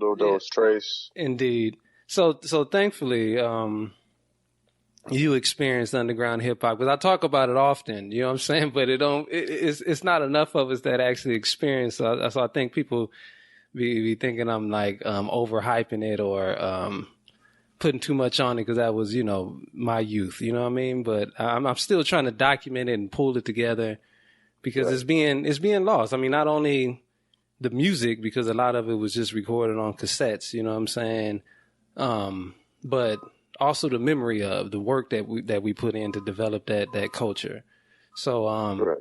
Uno, dos, tres. Indeed. So thankfully, you experienced underground hip hop, because I talk about it often, you know what I'm saying? But it's not enough of us that actually experience. So I think people be thinking I'm like overhyping it or putting too much on it, because that was, you know, my youth, you know what I mean? But I'm still trying to document it and pull it together, because it's being lost. I mean, not only the music, because a lot of it was just recorded on cassettes, you know what I'm saying? But also the memory of the work that we put in to develop that culture. So,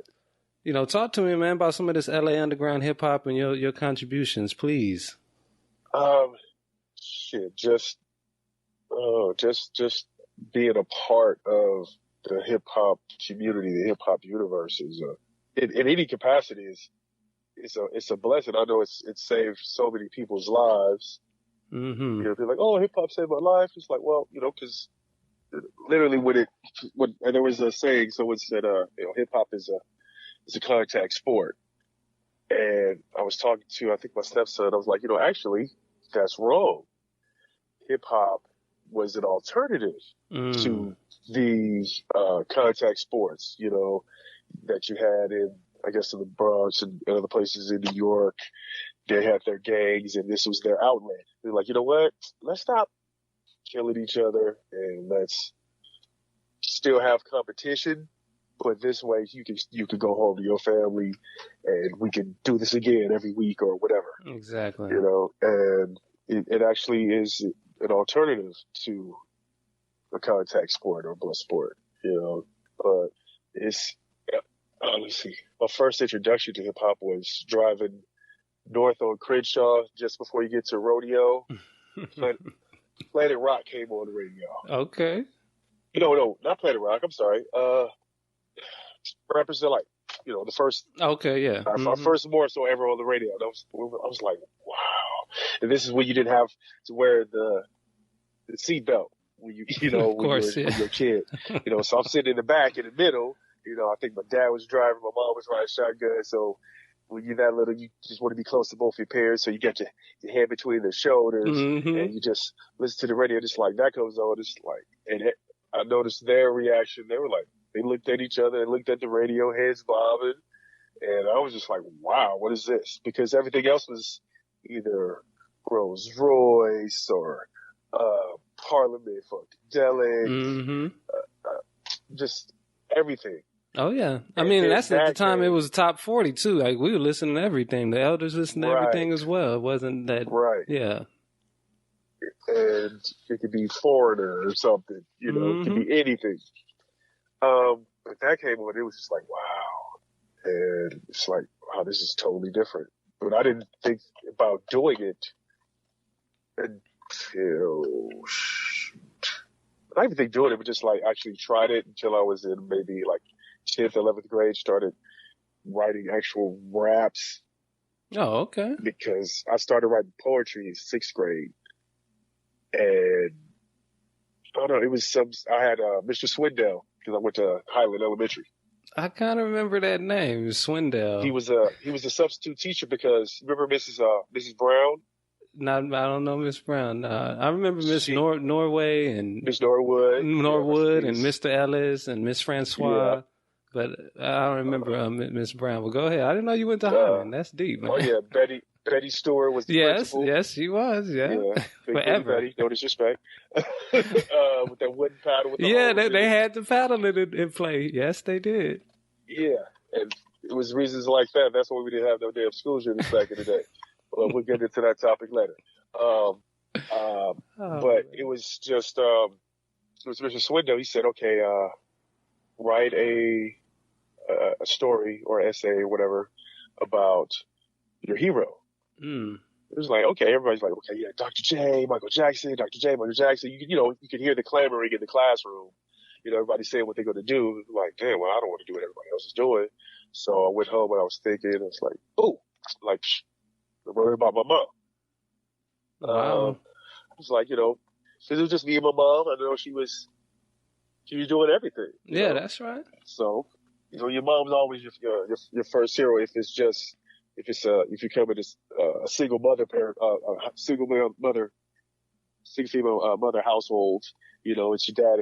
you know, talk to me, man, about some of this LA underground hip hop and your contributions, please. Just being a part of the hip hop community, the hip hop universe is in any capacity it's a blessing. I know it's saved so many people's lives. Mm-hmm. You know, they're like, "Oh, hip hop saved my life." It's like, well, you know, because literally and there was a saying, someone said, you know, hip hop is a contact sport, and I was talking to, I think, my stepson. I was like, you know, actually, that's wrong. Hip hop was an alternative to these contact sports, you know, that you had in, I guess, in the Bronx and other places in New York. They had their gangs, and this was their outlet. They're like, you know what? Let's stop killing each other, and let's still have competition. But this way, you can go home to your family, and we can do this again every week or whatever. Exactly. You know, and it actually is an alternative to a contact sport or blood sport. You know, but it's let's see. My first introduction to hip hop was driving north on Crenshaw just before you get to Rodeo. Planet Rock came on the radio. Okay. No, not Planet Rock. I'm sorry. Rappers are like, you know, the first. Okay, yeah. Our first more so ever on the radio. I was like, wow. And this is when you didn't have to wear the seatbelt when you know, of course, when you're a kid. You know, so I'm sitting in the back in the middle. You know, I think my dad was driving, my mom was riding shotgun. So when you're that little, you just want to be close to both your parents. So you got your head between their shoulders, and you just listen to the radio. Just like that goes on. It's like, and I noticed their reaction. They were like, they looked at each other and looked at the radio, heads bobbing. And I was just like, wow, what is this? Because everything else was either Rolls Royce or Parliament Funkadelic, just everything. Oh, yeah. I mean, that's at the time it was top 40, too. Like, we were listening to everything. The elders listened to everything as well. It wasn't that... Right. Yeah. And it could be Foreigner or something. You know, it could be anything. But that came on, it was just like, wow. And it's like, wow, this is totally different. But I didn't think about doing it until... I didn't even think doing it, but just like actually tried it until I was in maybe like 10th, 11th grade, started writing actual raps. Oh, okay. Because I started writing poetry in 6th grade. And I don't know, it was I had Mr. Swindell, because I went to Highland Elementary. I kind of remember that name, Swindell. He was a substitute teacher because, remember Mrs. Brown? I don't know Miss Brown. I remember Miss Norway and Miss Norwood and Mr. Ellis and Miss Francois. Yeah. But I don't remember Miss Brown. Well, go ahead. I didn't know you went to Highland. That's deep, man. Oh yeah, Betty Stewart was the principal. Yes, she was. Yeah, forever. Betty, no disrespect. With that wooden paddle. With the they had the paddle in play. Yes, they did. Yeah, and it was reasons like that. That's why we didn't have no damn school shootings back in the day. Well, we'll get into that topic later. But it was just, it was Mr. Swindell. He said, okay, write a story or essay or whatever about your hero. It was like, okay, everybody's like, okay, yeah, Dr. J, Michael Jackson, Dr. J, Michael Jackson. You could hear the clamoring in the classroom. You know, everybody saying what they're going to do. Like, damn, well, I don't want to do what everybody else is doing. So I went home and I was thinking, I was like, oh, like, I'm worried about my mom. Wow. It was like, you know, because it was just me and my mom. I know she was doing everything. Yeah, know? That's right. So, you know, your mom's always your first hero if it's just if you come in a single mother parent, single mother, single female mother household, it's your dad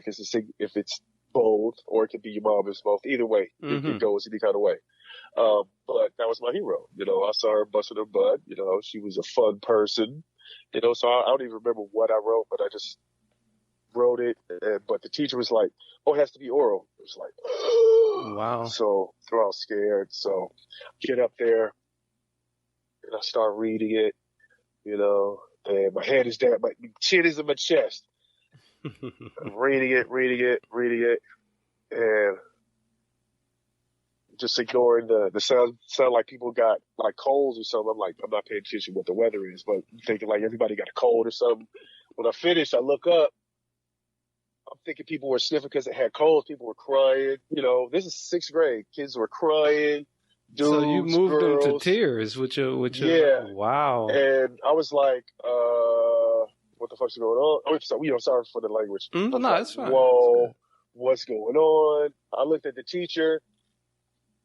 if it's both, or it could be your mom if it's both. Either way, it goes any kind of way. But that was my hero. I saw her busting her butt. She was a fun person. So I don't even remember what I wrote, but I just wrote it. But the teacher was like, "Oh, it has to be oral." It was like, wow. So I was scared. So get up there and I start reading it. And my head is down, my chin is in my chest. I'm reading it, and just ignoring the sound like people got like colds or something. I'm not paying attention what the weather is, but thinking like everybody got a cold or something. When I finished, I look up. I'm thinking people were sniffing because they had colds. People were crying. This is 6th grade. Kids were crying. Dudes, so you moved girls. them to tears with your yeah. Wow. And I was like, what the fuck's going on? Oh, sorry for the language. No, like, it's fine. Whoa, what's going on? I looked at the teacher,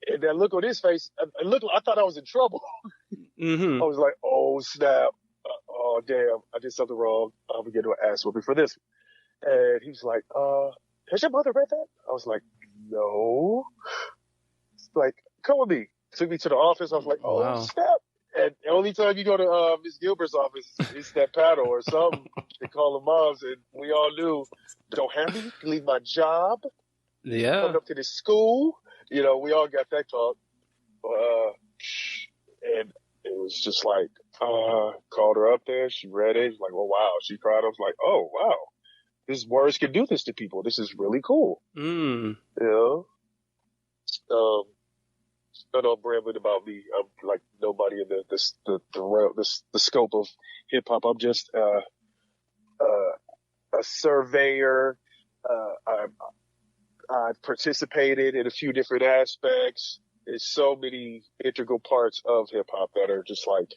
and that look on his face, I thought I was in trouble. Mm-hmm. I was like, oh, snap. Oh, damn, I did something wrong. I'm going to get an ass whooping for this. And he was like, has your mother read that? I was like, no. It's like, come with me. Took me to the office. I was like, oh, wow. snap. And the only time you go to Miss Gilbert's office, it's that paddle or something. They call the moms, and we all knew, don't have me, leave my job. Yeah. Coming up to this school. We all got that talk. And it was just like, called her up there. She read it. Like, oh, wow. She cried. I was like, oh, wow. These words can do this to people. This is really cool. I know I'm rambling about me. I'm like nobody in the scope of hip hop. I'm just a surveyor. I've participated in a few different aspects. There's so many integral parts of hip hop that are just like,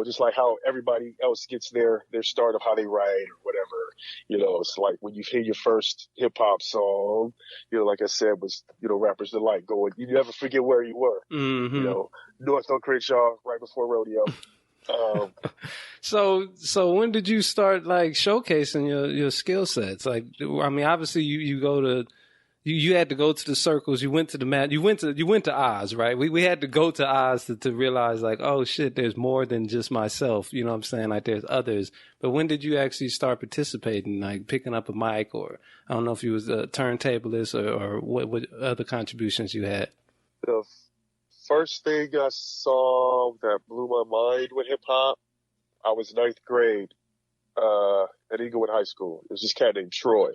just like how everybody else gets their start of how they write or whatever. It's like when you hear your first hip hop song, like I said, was, Rappers Delight going, you never forget where you were. Mm-hmm. North on Crenshaw right before rodeo. So when did you start like showcasing your skill sets? Like, I mean, obviously you go to, you had to go to the circles. You went to the you went to Oz, right? We had to go to Oz to realize like, oh shit, there's more than just myself. You know what I'm saying? Like there's others. But when did you actually start participating, like picking up a mic, or I don't know if you was a turntablist or what other contributions you had? The first thing I saw that blew my mind with hip hop, I was 9th grade at Inglewood High School. There was this cat named Troy.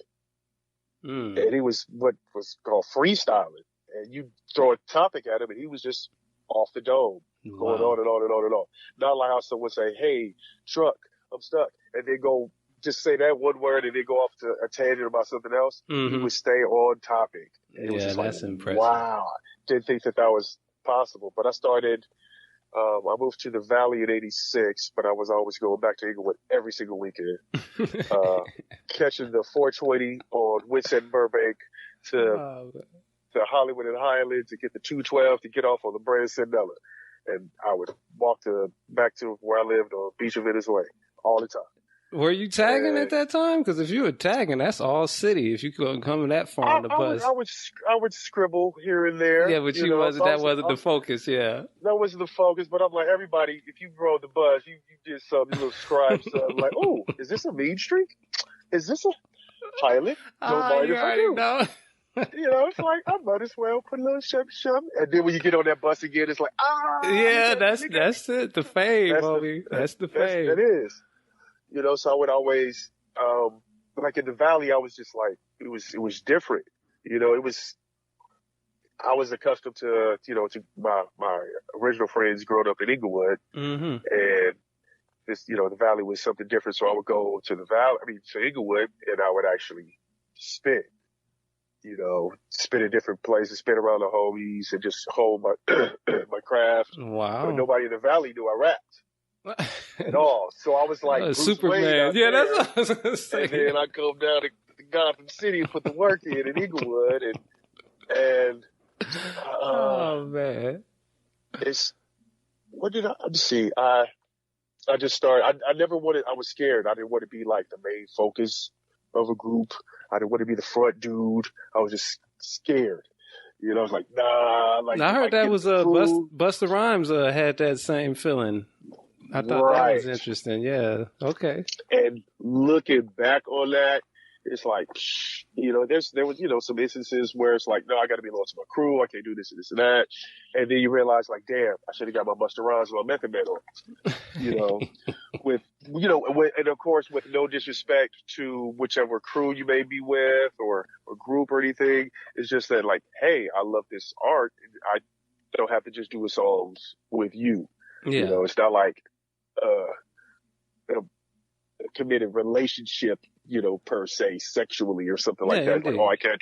And he was what was called freestyling. And you throw a topic at him and he was just off the dome, going on and on and on and on. Not like how someone say, hey, truck, I'm stuck. And they go just say that one word and they go off to a tangent about something else. He would stay on topic. And it was just that's like, impressive. wow. Didn't think that was possible. But I started, I moved to the Valley in 86, but I was always going back to Inglewood every single weekend. Catching the 420 on Winston and Burbank to Hollywood and Highland to get the 212 to get off on the Brand Cinderella. And I would walk back to where I lived on Beach of Venice Way all the time. Were you tagging at that time? Because if you were tagging, that's all city. If you couldn't come that far on the bus, I would scribble here and there. Yeah, but that wasn't the focus. Yeah, that wasn't the focus. But I'm like, everybody, if you rode the bus, you did something, you little scribe stuff. Like, oh, is this a mean streak? Is this a pilot? Don't mind if I do. Know. It's like, I might as well put a little shum. And then when you get on that bus again, it's like, yeah, that's it. The fame, homie. That's the fame. It is. So I would always, like in the Valley, I was just like, it was different. I was accustomed to my original friends growing up in Inglewood. And this, the Valley was something different. So I would go to to Inglewood, and I would actually spit, spit in different places, spit around the homies and just hold my craft. Wow. But nobody in the Valley knew I rapped. At all. So I was like Superman. Yeah, that's what I was gonna say. And then I come down to Gotham City and put the work in Inglewood and oh man. what did I, let's see, I just started, I never wanted, I was scared. I didn't want to be like the main focus of a group. I didn't want to be the front dude. I was just scared. You know, I was like, nah, like, I if I heard that get was the crew, Busta Rhymes had that same feeling. I thought that was right. interesting. Yeah. Okay. And looking back on that, it's like, you know, there was, you know, some instances where it's like, no, I got to be loyal to my crew. I can't do this and this and that. And then you realize, like, damn, I should have got my Busta Rhymes on Method Man on, you know, with, you know, and of course, with no disrespect to whichever crew you may be with or group or anything. It's just that, like, hey, I love this art. I don't have to just do a songs with you. Yeah. You know, it's not like, a committed relationship, you know, per se, sexually or something like that. Indeed. Like, oh, I can't,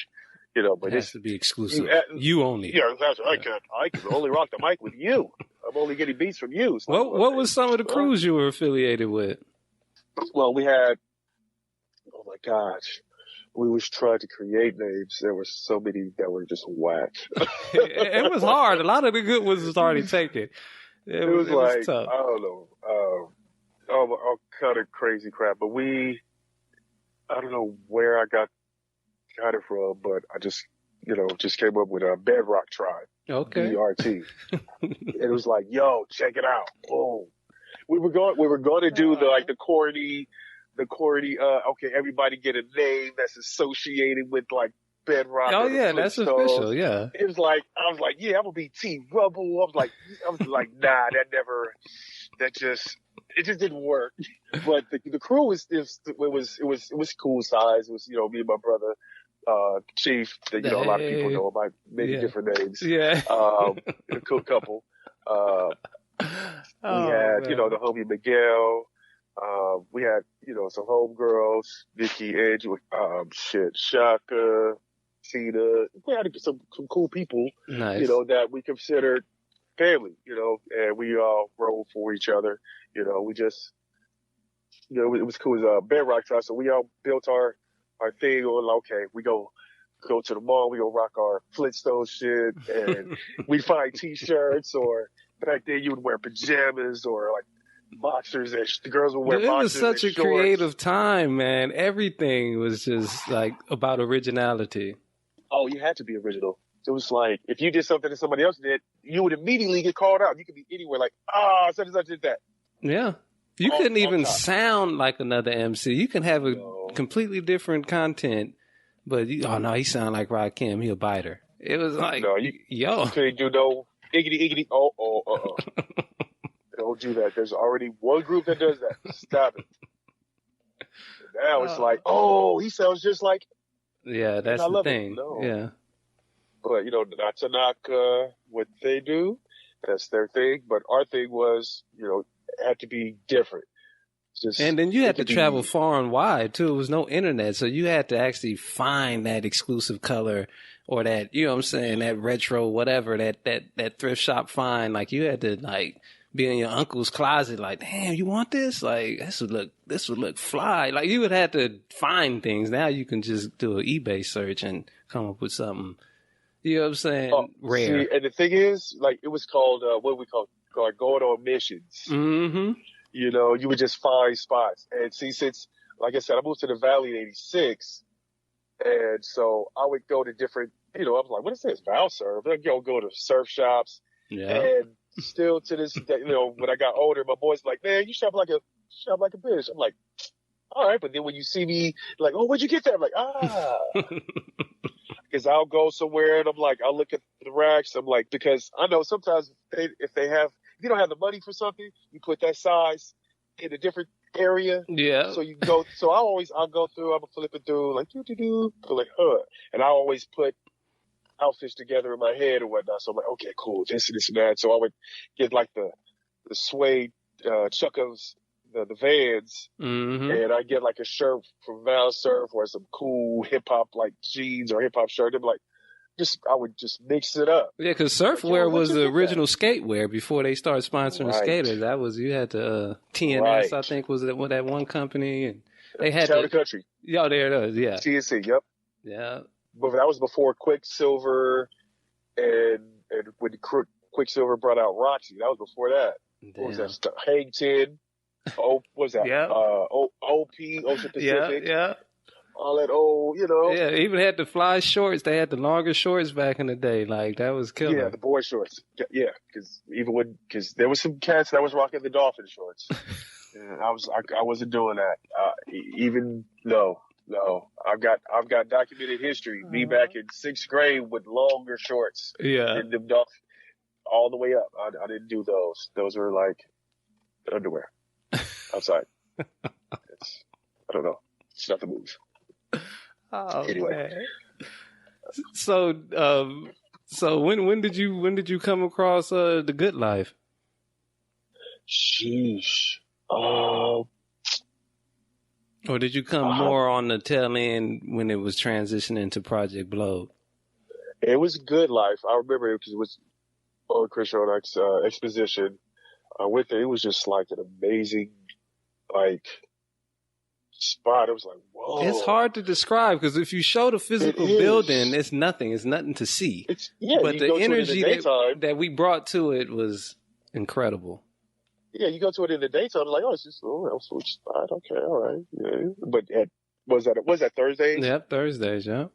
you know, but it has it's to be exclusive. You only. Yeah, I can only rock the mic with you. I'm only getting beats from you. It's like, What was some of the crews you were affiliated with? Well, we had, oh my gosh, we was trying to create names. There were so many that were just whack. It was hard. A lot of the good ones was already taken. It was like, tough. I don't know, all kind of crazy crap. But I don't know where I got it from, but I just, you know, just came up with a Bedrock Tribe. Okay. BRT. It was like, yo, check it out. Boom. We were going to do the corny, okay, everybody get a name that's associated with like Bedrock. Oh yeah, that's official. Yeah. It was like, I was like, yeah, I'm gonna be T Rubble. I was like, nah, it just didn't work. But the crew was cool size. It was, you know, me and my brother, Chief, that, you know, a lot of people know by many different names. Yeah. A cool couple. We had, you know, the homie Miguel. We had, you know, some homegirls, Vicky, Angela, Shaka, Tina. We had some cool people, nice. You know, that we considered family, you know, and we all rolled for each other. You know, we just, you know, it was cool. It was Bedrock Tribe. So we all built our thing on, okay, we go to the mall, we go rock our Flintstone shit, and we find t-shirts, or back then you would wear pajamas or like boxers, and the girls would wear boxers. It was such a creative time, man. Everything was just like about originality. Oh, you had to be original. It was like, if you did something that somebody else did, you would immediately get called out. You could be anywhere like, such and such did that. Yeah. You couldn't even sound like another MC. You can have a completely different content, but oh no, he sound like Rakim. He a biter. It was like, you couldn't do no iggity. Don't do that. There's already one group that does that. Stop it. Now it's like, he sounds just like. Yeah, that's the thing. No. Yeah. But, you know, not to knock what they do. That's their thing. But our thing was, you know, it had to be different. And then you had to travel far and wide, too. It was no internet. So you had to actually find that exclusive color or that, you know what I'm saying, that retro, whatever, that thrift shop find. Like, you had to, like, be in your uncle's closet, like, damn, you want this? Like, this would look fly. Like, you would have to find things. Now you can just do an eBay search and come up with something. You know what I'm saying? Rare. See, and the thing is, like, it was called, what we call going on missions. Mm-hmm. You know, you would just find spots. And see, since, like I said, I moved to the Valley in 86. And so I would go to different, you know, I was like, what is this? Val Surf. I'd go to surf shops. Yeah. And still to this day, you know, when I got older, my boys were like, man, you shop like a bitch. I'm like, all right. But then when you see me, like, oh, where'd you get that? I'm like, because I'll go somewhere and I'm like, I'll look at the racks. I'm like, because I know sometimes if you don't have the money for something, you put that size in a different area. Yeah. So you go, so I'll go through, I'm flipping through, like, like, and I always put outfits together in my head or whatnot. So I'm like, okay, cool, this and this and that. So I would get like the suede Chuckos, the Vans, and I get like a shirt from Val Surf or some cool hip hop like jeans or hip hop shirt. I'm like, I would just mix it up. Yeah, because surfwear was the original skatewear before they started sponsoring skaters. That was, you had to TNS, I think, was that one company, and they had Town and Country. Yeah, there it is. Yeah, TNC. Yep. Yeah. But that was before Quicksilver and when Quicksilver brought out Roxy. That was before that. Damn. What was that stuff? Hang 10. What was that? Yeah. OP, Ocean Pacific. Yeah. All that old, Yeah, even had the fly shorts. They had the longer shorts back in the day. Like, that was killer. Yeah, the boy shorts. Yeah, because there was some cats that was rocking the dolphin shorts. And I wasn't doing that. Even no. I've got documented history. Me back in 6th grade with longer shorts. Yeah. And them dolphin all the way up. I didn't do those. Those were like underwear outside. I don't know. It's not the move. Oh, anyway. Man. So when did you come across The Good Life? Sheesh. Or did you come more on the tail end when it was transitioning to Project Blow? It was Good Life. I remember it because it was on Chris Rodak's exposition. I went there. It was just like an amazing, spot. It was like, whoa. It's hard to describe because if you show the physical building, it's nothing. It's nothing to see. But the energy that we brought to it was incredible. Yeah, you go to it in the daytime, like, it's just a little switch spot. Okay, all right. Yeah. But was that Thursdays? Yep, Thursdays, yeah.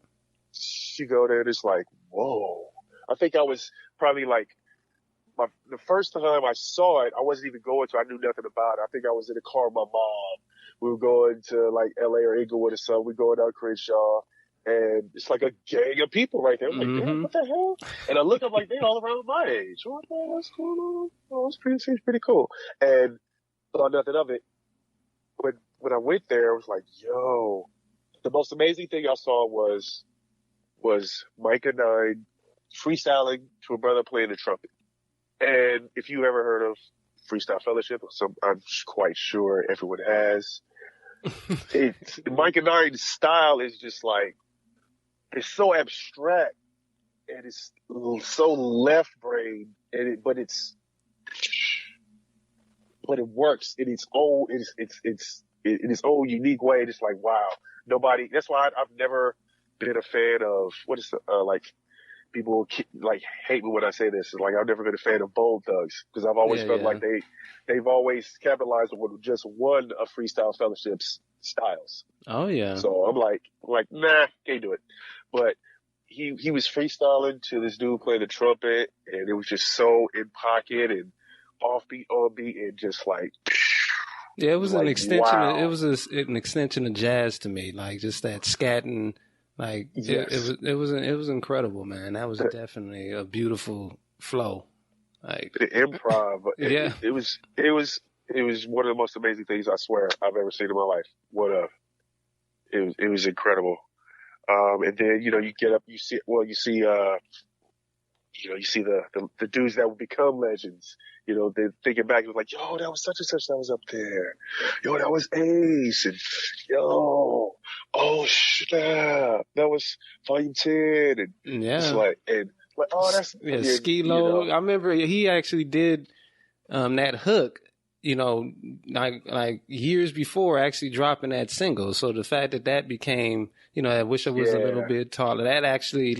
You go there and it's like, whoa. I think I was probably the first time I saw it, I wasn't even going to, I knew nothing about it. I think I was in the car with my mom. We were going to LA or Inglewood or something. We're going down Crenshaw. And it's like a gang of people right there. I'm like, damn, what the hell? And I look up like, they're all around my age. What the hell? What's going on? Oh, seems pretty cool. And thought nothing of it. When I went there, I was like, yo, the most amazing thing I saw was Micah 9 freestyling to a brother playing the trumpet. And if you ever heard of Freestyle Fellowship, I'm quite sure everyone has. Micah 9's style is just like, it's so abstract and it's so left brain, but it works in its own in its own unique way. And it's like, wow, nobody. That's why I've never been a fan of people hate me when I say this. Like, I've never been a fan of Bone Thugs because I've always felt like they've always capitalized on just one of Freestyle Fellowship's styles. Oh yeah. So I'm like, nah, can't do it. But he was freestyling to this dude playing the trumpet, and it was just so in pocket and offbeat, on beat, and just like. Yeah, it was an extension. Wow. It was an extension of jazz to me, like just that scatting. Like it was incredible, man. That was definitely a beautiful flow. Like the improv. Yeah, it was one of the most amazing things I swear I've ever seen in my life. It was incredible. And then you get up, you see the dudes that would become legends. They're thinking back, it was like, yo, that was such and such that was up there. Yo, that was Ace. And yo, oh, snap. That was Volume 10. And it's like, oh, that's. Yeah, Skilo. I remember he actually did that hook, like years before actually dropping that single. So the fact that became, I wish I was a little bit taller, that actually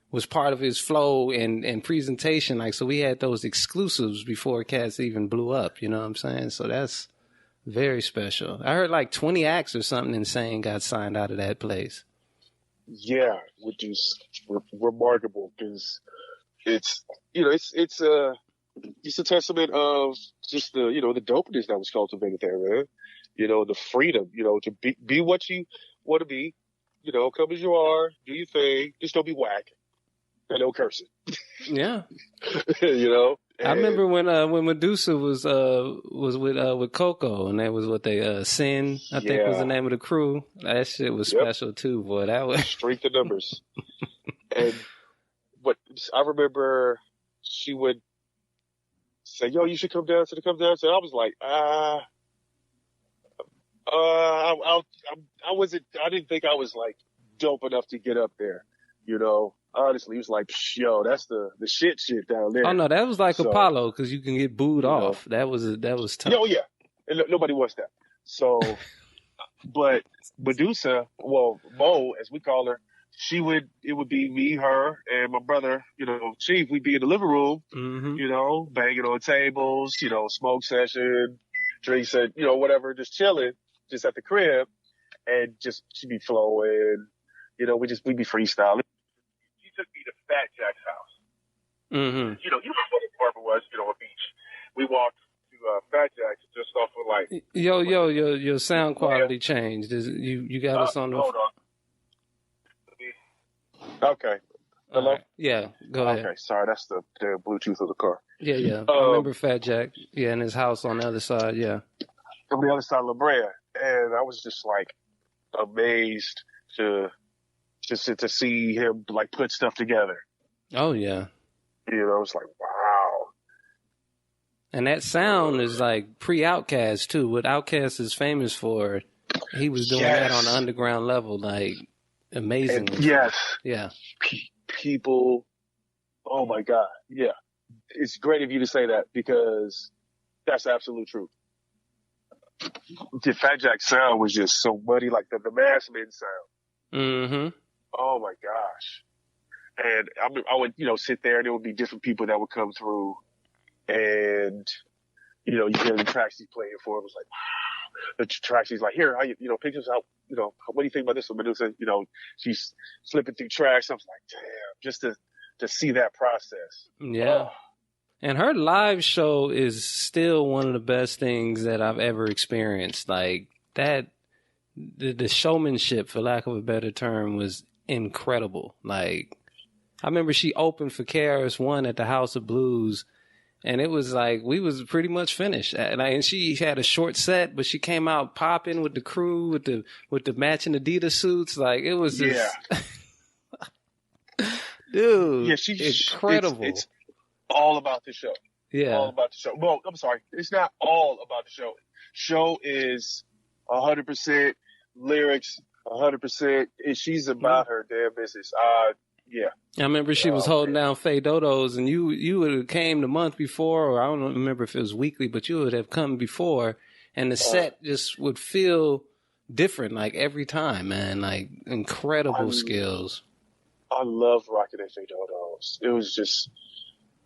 was part of his flow and presentation. Like, so we had those exclusives before cats even blew up, you know what I'm saying? So that's very special. I heard 20 acts or something insane got signed out of that place. Yeah, which is remarkable because it's a testament of just the dopeness that was cultivated there, man. The freedom, to be what you want to be, come as you are, do your thing, just don't be whack. And no cursing. Yeah. I remember when Medusa was with Coco, and that was what they Sin, I think was the name of the crew. That shit was special too, boy. That was strength of numbers. And what I remember, she would say, "Yo, you should come down to the come down." So I was like, I wasn't. I didn't think I was dope enough to get up there. Honestly, he was like, yo, that's the shit down there. Oh no, that was Apollo, because you can get booed off. That was tough. Oh yeah, and nobody wants that. So, but Medusa, well, Mo, as we call her, it would be me, her, and my brother, Chief. We'd be in the living room, banging on tables, smoke session, drinks, and, whatever, just chilling, just at the crib, and just, she'd be flowing, we'd be freestyling. He took me to Fat Jack's house. Mm-hmm. You know what the apartment was, a beach. We walked to Fat Jack's just off of like. Your sound quality changed. You got us on the. Hold on. Okay. Hello? Right. Yeah, go ahead. Okay, sorry, that's the Bluetooth of the car. Yeah. I remember Fat Jack. Yeah, in his house on the other side. Yeah. On the other side of La Brea, and I was just like amazed to see him like put stuff together. Oh yeah. I was like, wow. And that sound is like pre-Outkast too. What Outkast is famous for, he was doing that on the underground level, like amazing. Yes. Yeah. People. Oh my God. Yeah. It's great of you to say that because that's absolute truth. The Fat Jack sound was just so muddy, like the Mass Men sound. Mm-hmm. Oh my gosh. And I would, sit there and there would be different people that would come through and, you hear the tracks he's playing for. It was like, wow. The tracks he's like, here, pick this out. What do you think about this one? Medusa, she's flipping through tracks. I was like, damn, just to see that process. Yeah. Oh. And her live show is still one of the best things that I've ever experienced. Like that, the showmanship, for lack of a better term, was incredible. Like, I remember she opened for KRS-One at the House of Blues, and it was like we was pretty much finished. And she had a short set, but she came out popping with the crew with the matching Adidas suits. Like it was just, dude, incredible. It's all about the show. Yeah, all about the show. Well, I'm sorry, it's not all about the show. Show is 100% lyrics, 100%. She's about her damn business. Yeah. I remember she was holding down Faye Dodo's, and you would have came the month before, or I don't remember if it was weekly, but you would have come before, and the set just would feel different, like every time, man. Like incredible skills. I love rocking at Faye Dodo's. It was just,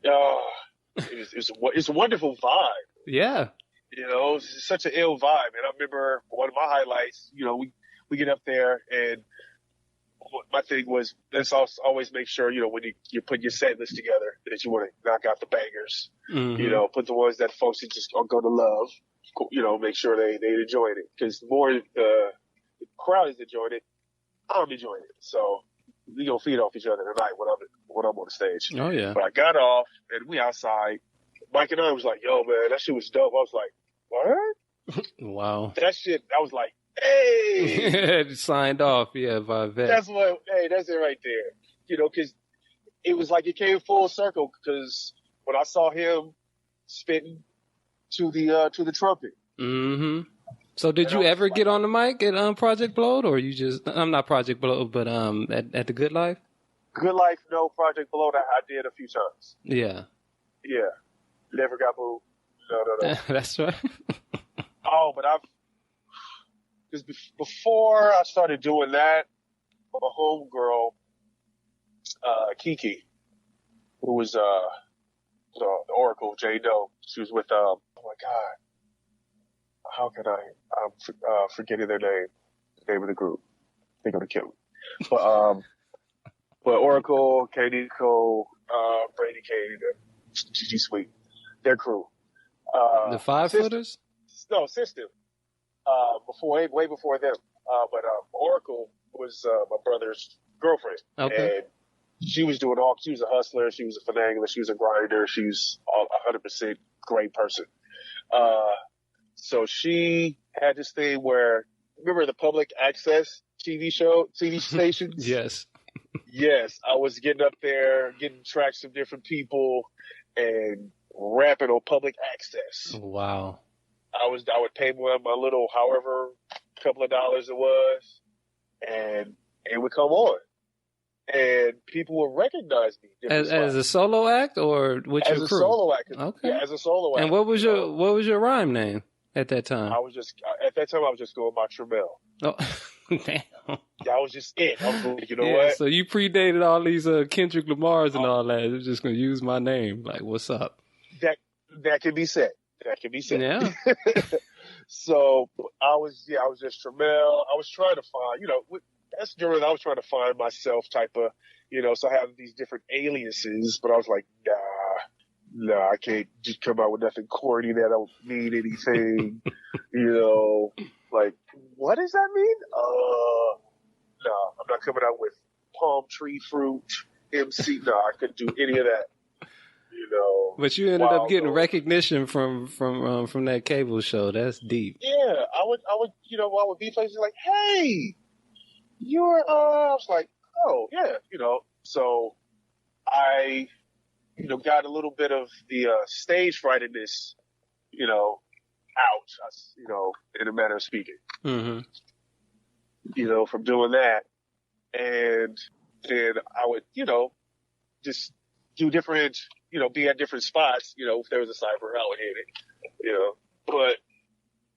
it's a wonderful vibe. Yeah. It's such an ill vibe. And I remember one of my highlights, we get up there and my thing was, let's always make sure, when you put your set list together, that you want to knock out the bangers. Mm-hmm. Put the ones that folks just are going to love, make sure they enjoyed it. Because the more the crowd is enjoying it, I'm enjoying it. So we going to feed off each other tonight when I'm on the stage. Oh, yeah. But I got off, and we outside. Mike and I was like, yo, man, that shit was dope. I was like, what? Wow. That shit, I was like, hey, signed off, by Vet. That's it right there. Because it was like it came full circle. Because when I saw him spitting to the trumpet. Mm-hmm. So did you ever get on the mic at Project Blowed, or you just? I'm not Project Blowed, but at the Good Life. Good Life, no. Project Blowed, I did a few times. Yeah. Yeah. Never got moved. No. That's right. Oh, but because before I started doing that, my homegirl, Kiki, who was the Oracle, J Doe, she was with, oh my God, how can I'm forgetting their name, the name of the group. They're going to kill me. But Oracle, Katie Cole, Brady Kane, G Sweet, their crew. The Five Footers? No, System. Way before them. But Oracle was my brother's girlfriend. Okay. And she was she was a hustler, she was a finagler, she was a grinder, she was 100% great person. So she had this thing where, remember the public access TV stations? Yes. Yes. I was getting up there, getting tracks from different people and rapping on public access. Wow. I would pay my little, however, couple of dollars it was, and it would come on, and people would recognize me as a solo act or with your crew. As a solo act. Okay. Yeah, as a solo act. And what was your rhyme name? at that time? At that time, I was just going by Tramell. Oh, damn. That was just it. I was like, you know Yeah, what? so you predated all these Kendrick Lamars and all that. They're just going to use my name. Like, what's up? That can be said. That can be said. Yeah. So I was just Tramell. I was trying to find, that's during I was trying to find myself type of, so I have these different aliases, but I was like, nah, I can't just come out with nothing corny that don't mean anything, like, what does that mean? No, I'm not coming out with palm tree fruit, MC. No, I couldn't do any of that. But you ended up getting recognition from that cable show. That's deep. Yeah, I would be places like, hey, you're, I was like, oh yeah, so I, got a little bit of the, stage fright in this, out, in a manner of speaking, mm-hmm. From doing that. And then I would, just do different, be at different spots, if there was a cypher, I would hit it, but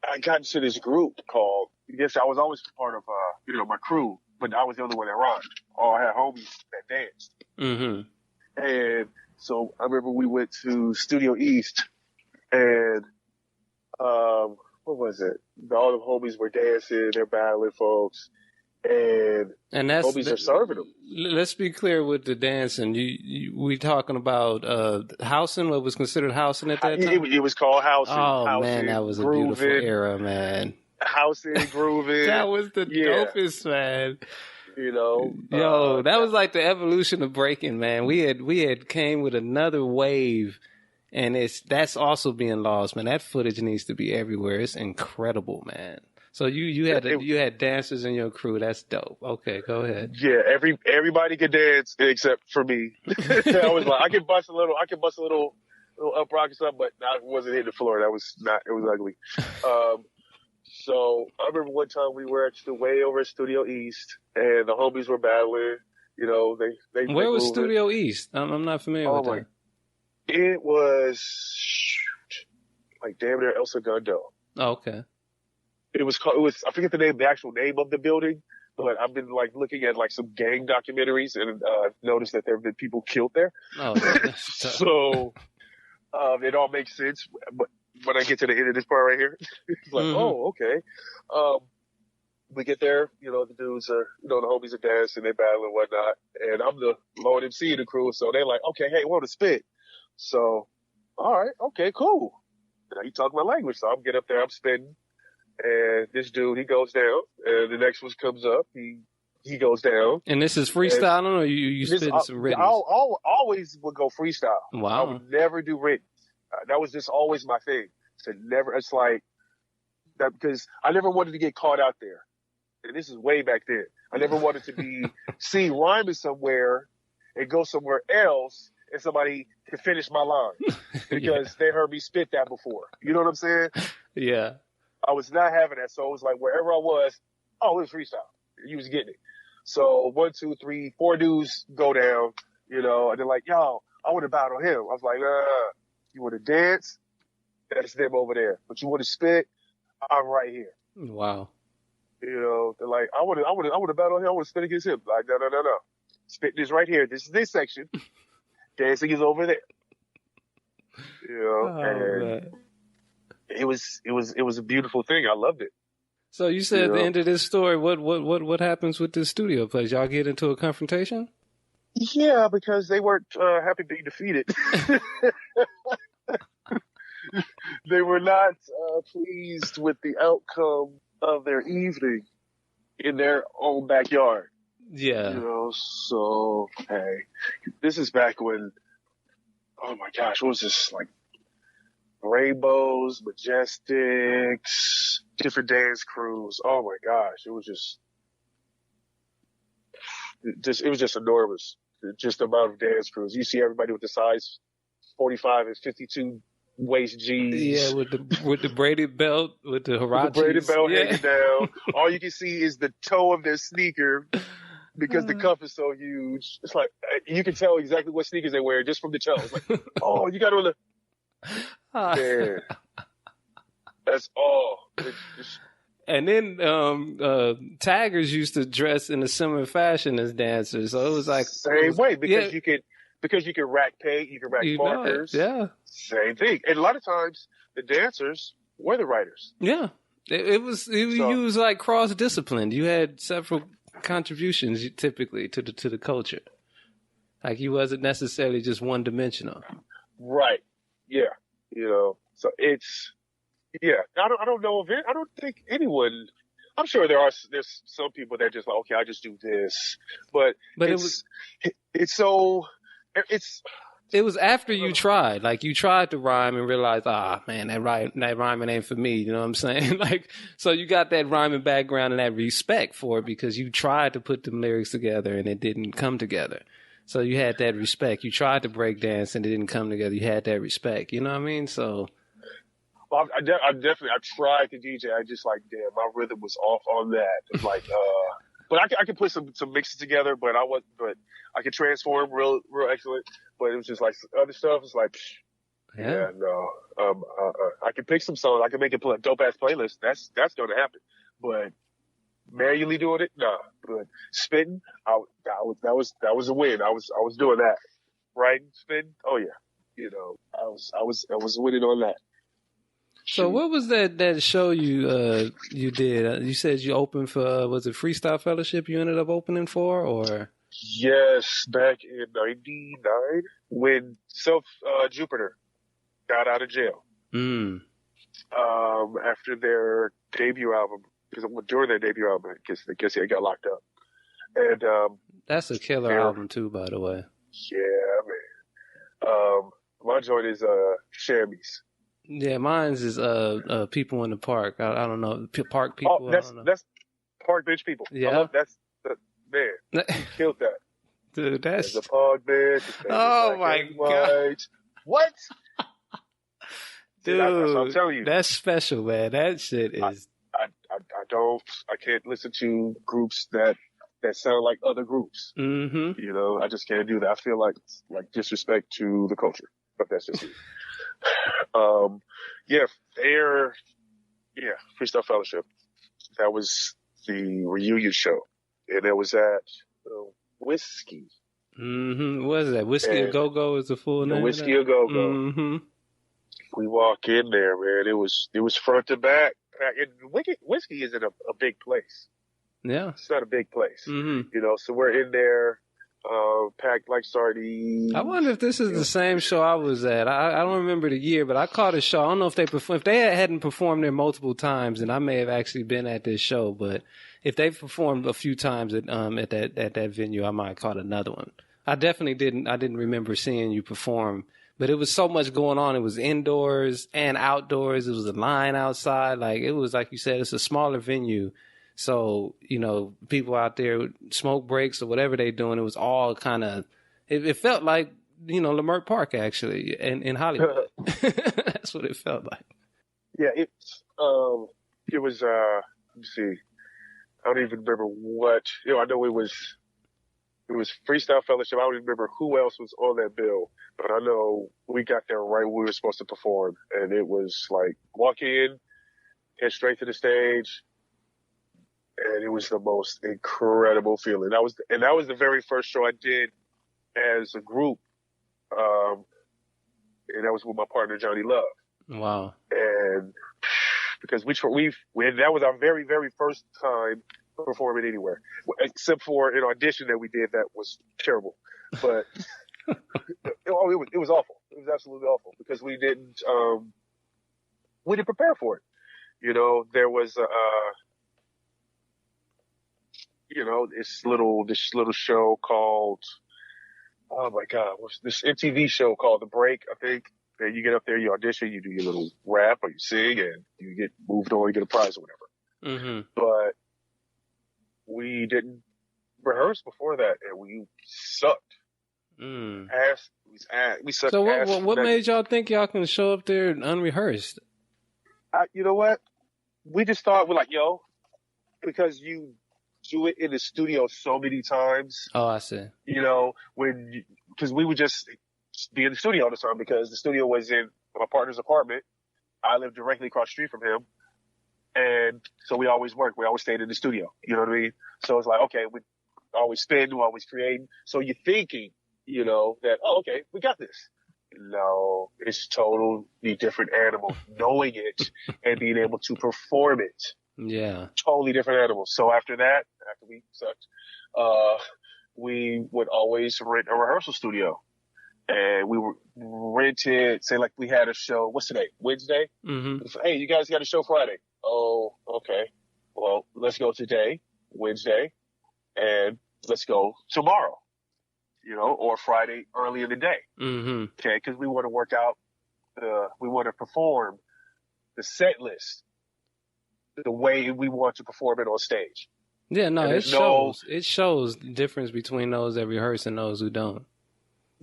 I got into this group called, I guess I was always part of, my crew, but I was the only one that rocked. I had homies that danced. Mm-hmm. And so I remember we went to Studio East and, what was it? All the homies were dancing, they're battling folks. And that's homies are serving them. Let's be clear with the dancing. We talking about housing? What was considered housing at that time? It was called housing. Oh housing, man, that was a grooving, beautiful era, man. Housing, grooving. That was the dopest, man. That was like the evolution of breaking, man. We had came with another wave, and that's also being lost, man. That footage needs to be everywhere. It's incredible, man. So you had dancers in your crew. That's dope. Okay, go ahead. Yeah, everybody could dance except for me. I was like, I could bust a little up rock or something, but I wasn't hitting the floor. It was ugly. So I remember one time we were actually way over at Studio East, and the homies were battling. Where was Studio East? I'm not familiar with that. It was like damn near El Segundo. Oh, okay. It was I forget the actual name of the building, but I've been like looking at like some gang documentaries and noticed that there have been people killed there. Oh, so it all makes sense. But when I get to the end of this part right here, it's like, mm-hmm. Oh, okay. We get there, the dudes are, the homies are dancing, they battle and whatnot, and I'm the Lord MC of the crew, so they're like, okay, hey, we want to spit. So, all right, okay, cool. Now you talk my language, so I'm get up there, I'm spitting. And this dude, he goes down, and the next one comes up. He goes down. And this is freestyling, or you spitting some written? I always would go freestyle. Wow. I would never do written. That was just always my thing. It's like that because I never wanted to get caught out there. And this is way back then. I never wanted to be seen rhyming somewhere and go somewhere else, and somebody can finish my line because they heard me spit that before. You know what I'm saying? Yeah. I was not having that. So it was like wherever I was, it was freestyle. You was getting it. So 1, 2, 3, 4 dudes go down, and they're like, yo, I want to battle him. I was like, you want to dance? That's them over there. But you want to spit? I'm right here. Wow. They're like, I want to battle him. I want to spit against him. Like, no. Spitting is right here. This is this section. Dancing is over there. Man. It was a beautiful thing. I loved it. So you said at the end of this story, what happens with this studio place? Y'all get into a confrontation? Yeah, because they weren't happy being defeated. They were not pleased with the outcome of their evening in their own backyard. Yeah. So hey, this is back when, oh my gosh, what was this like? Rainbows, Majestics, different dance crews. Oh my gosh, it was just enormous. Just the amount of dance crews. You see everybody with the size 45 and 52 waist jeans. Yeah, with the braided belt, with the Hirachis. The braided belt hanging down. All you can see is the toe of their sneaker because the cuff is so huge. It's like you can tell exactly what sneakers they wear just from the toe. It's like, oh, you got on the. Yeah. That's all. And then taggers used to dress in a similar fashion as dancers, so it was like same way yeah, because you can rack paint, you can rack you know it, markers. yeah, Same thing. And a lot of times the dancers were the writers. yeah. It was like cross disciplined. You had several contributions typically to the culture. Like he wasn't necessarily just one dimensional. Right. Yeah. So it's yeah. I don't know of it. I don't think anyone. I'm sure there's some people that just like, okay, I just do this, but it's so it's. It was after you tried. Like, you tried to rhyme and realized, man, that rhyming ain't for me. You know what I'm saying? Like, so you got that rhyming background and that respect for it because you tried to put them lyrics together and it didn't come together. So you had that respect. You tried to break dance and it didn't come together. You had that respect. You know what I mean? So. Well, I tried to DJ. I just like, damn, my rhythm was off on that. It's like, but I could put some mixes together, but I could transform real excellent. But it was just like other stuff. It's like, yeah, no. I can pick some songs. I can make it a dope ass playlist. That's going to happen. But manually doing it, nah. But spitting, that was a win. I was doing that. Writing, spitting, oh yeah. I was winning on that. So what was that show you did? You said you opened for was it Freestyle Fellowship you ended up opening for, or? Yes, back in '99 when Jupiter got out of jail. After their debut album, because during their debut album, I guess they got locked up. And that's a killer album too, by the way. Yeah, man. My joint is Shammies. Yeah, mine's is People in the Park. I don't know, Park People. Oh, that's Park Bench People. Yeah, man. Killed that. Dude, that's the park bench. Oh my god! What? Dude, I'm telling you, that's special, man. That shit is. I can't listen to groups that sound like other groups. Mm-hmm. I just can't do that. I feel like disrespect to the culture, but that's just me. Freestyle Fellowship. That was the reunion show, and it was at Whiskey. Mm-hmm. What is that? Whiskey A Go Go is the full name. Whiskey A Go Go. Mm-hmm. We walk in there, man. It was front to back. And Whiskey isn't a big place. Yeah, it's not a big place. Mm-hmm. So we're in there. Packed like sardines. I wonder if this is the same show I was at. I don't remember the year, but I caught a show. I don't know if they performed. If they hadn't performed there multiple times, then I may have actually been at this show. But if they performed a few times at that venue, I might have caught another one. I definitely didn't. I didn't remember seeing you perform. But it was so much going on. It was indoors and outdoors. It was a line outside. Like it was, like you said, it's a smaller venue. So, people out there, smoke breaks or whatever they're doing, it was all kind of, it felt like, Leimert Park actually in Hollywood. That's what it felt like. Yeah, it was, let me see. I don't even remember what, I know it was Freestyle Fellowship. I don't even remember who else was on that bill, but I know we got there right when we were supposed to perform. And it was like, walk in, head straight to the stage. And it was the most incredible feeling. That was the very first show I did as a group. And that was with my partner, Johnny Love. Wow. And because that was our very, very first time performing anywhere, except for an audition that we did that was terrible. But it was awful. It was absolutely awful because we didn't prepare for it. There was this little show called, oh my God, what's this MTV show called The Break, I think. And you get up there, you audition, you do your little rap or you sing, and you get moved on, you get a prize or whatever. Mm-hmm. But we didn't rehearse before that, and we sucked. We sucked. So what made y'all think y'all can show up there unrehearsed? You know what? We just thought, we're like, because you do it in the studio so many times. Oh, I see. Because we would just be in the studio all the time because the studio was in my partner's apartment. I lived directly across the street from him. And so we always worked. We always stayed in the studio. You know what I mean? So it's like, okay, we always spin, we always creating. So you're thinking, that, oh, okay, we got this. No, it's totally different animal. Knowing it and being able to perform it. Yeah. Totally different animals. So after we sucked, we would always rent a rehearsal studio. And we were rented, say like we had a show, what's today? Wednesday? Mm-hmm. Hey, you guys got a show Friday. Oh, okay. Well, let's go today, Wednesday, and let's go tomorrow, or Friday early in the day. Mm-hmm. Okay. Cause we want to work out we want to perform the set list the way we want to perform it on stage. Yeah, no, it shows. It shows the difference between those that rehearse and those who don't.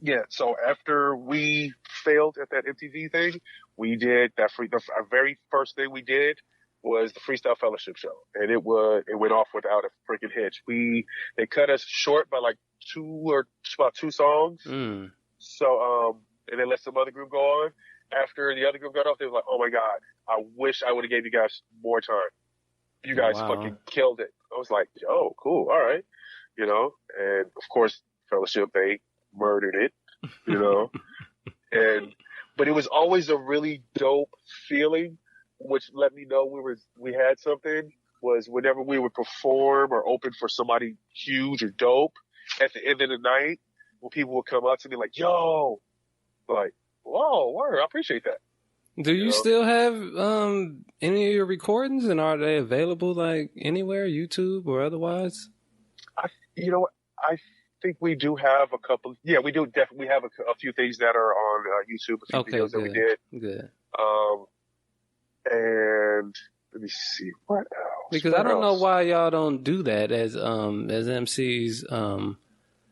Yeah, so after we failed at that MTV thing, we did our very first thing we did was the Freestyle Fellowship show, and it went off without a freaking hitch. They cut us short by like about two songs. Mm. So, and they let some other group go on. After the other group got off, they were like, "Oh my God, I wish I would have gave you guys more time. You guys fucking killed it." I was like, "Oh, cool, all right," and of course, Fellowship, they murdered it, but it was always a really dope feeling, which let me know we had something, was whenever we would perform or open for somebody huge or dope at the end of the night, when people would come up to me like, yo, like, whoa, word, I appreciate that. Do you still have any of your recordings, and are they available like anywhere, YouTube or otherwise? I think we do have a couple. Yeah, we do definitely have a few things that are on YouTube. A few videos that we did. Good. And let me see what else. Because I don't know why y'all don't do that as MCs,